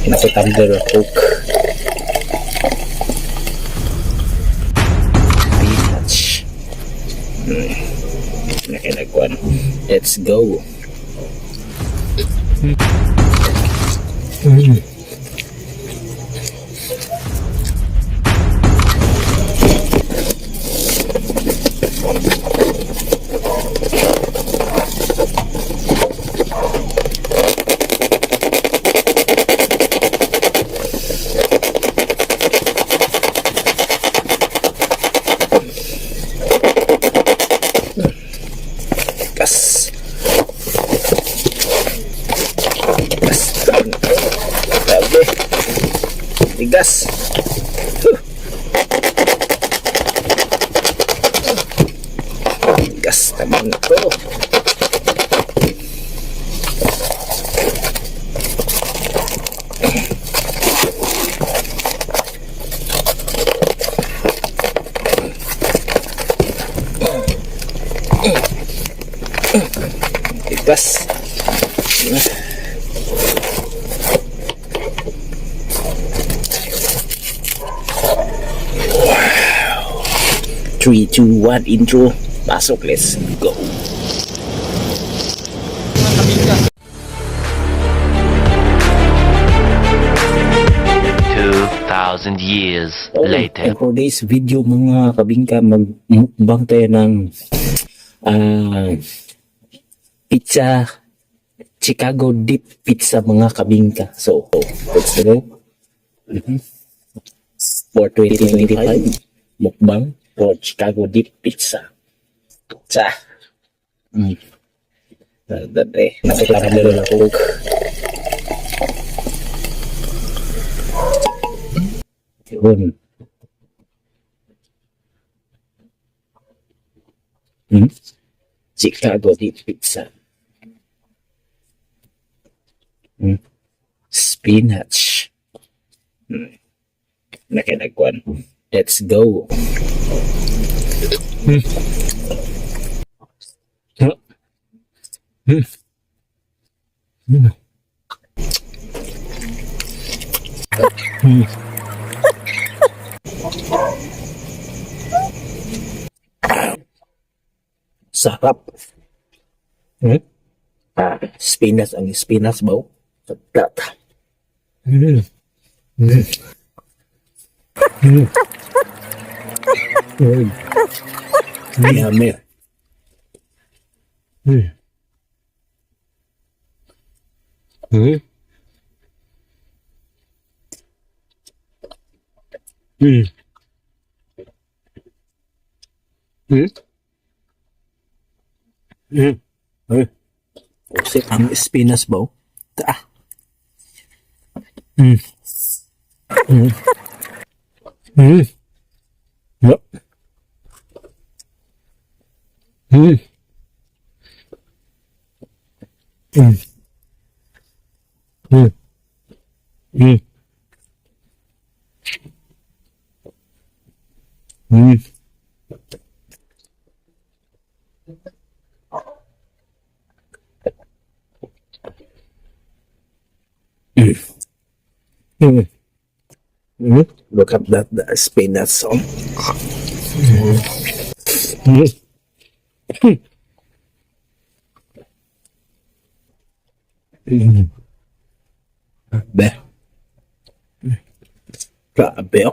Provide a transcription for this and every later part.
Nakitambler of coke. Spinach. Nakinagwan. Let's go. Gas. Gas. Grabe. Tigas. Gas naman ito. Tigas. 3, 2, 1, intro. Pasok, let's go. Years Okay, later. for today's video mga kabingka, magmukbang tayo ng pizza, Chicago deep pizza mga kabingka. So, let's go. For 2025, mukbang for Chicago deep pizza. Pizza. Dati, nakitambler of coke. Yun. Chicago deep pizza. Spinach. Nakinagwan. Let's go. Sarap. Spinach, ang spinach ba? Sarap. Yummy. Kasi ang spinach ba? Yup. Look at that, the spinach song. Be. Grabe.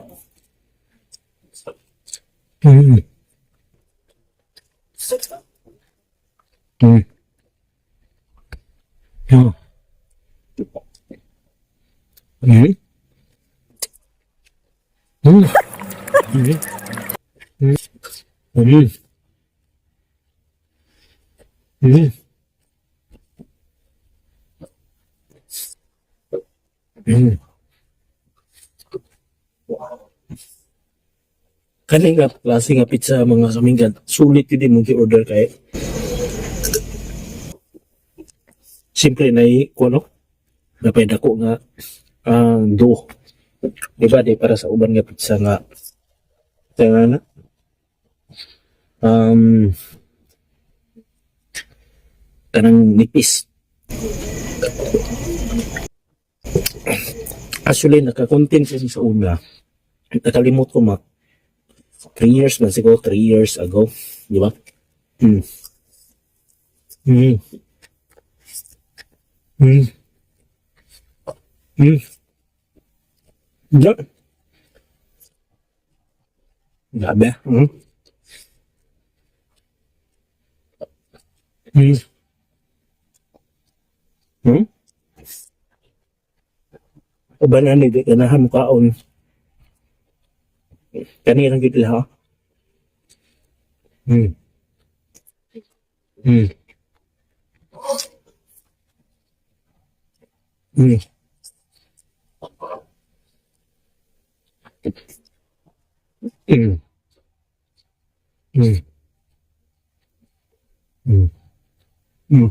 Kani nga klase nga pizza mga kaminggan, sulit yun mo order kay. Simple na kuno. Napay dako nga do. Diba di para sa uban nga pizza nga na kanang nipis. Actually, nakakontent kasi sa una. Nakalimot ko 3 years man siguro, 3 years ago. Di ba? Hmm. Hmm. Hmm. Hmm. Yeah. Grabe. Hmm. Hmm. Hmm. Ubanan ni di ganahan mo kaon. Kanirang gid ha. Hmm. Hmm. Hmm. Hmm. Hmm. Hmm. Hmm.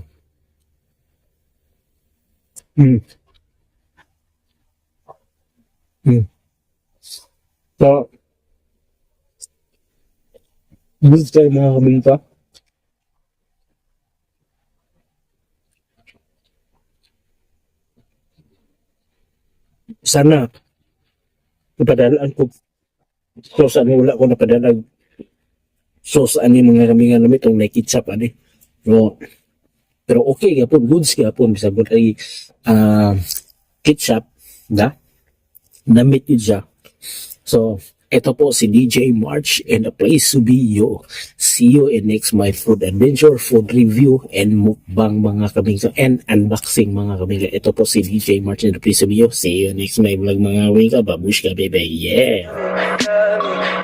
Hmm. Hmm. So, gusto tayo mga kaminta. Sana, ipadalaan ko. So, sana wala ko napadalag. So, sa ani mga kami nga namin itong nakitsap, ani. No, pero okay, gapon, goods gapon. Bisag mo ay ketchup, na? Namit yun siya. So, ito po si DJ March and a place to be you. See you in next my food adventure, food review, and mukbang mga kabingka, and unboxing mga kabingka. Ito po si DJ March and a place to be you. See you next my vlog mga kabingka. Babush ka, baby. Yeah!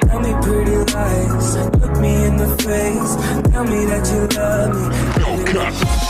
Tell me pretty lies, look me in the face. Tell me that you love me.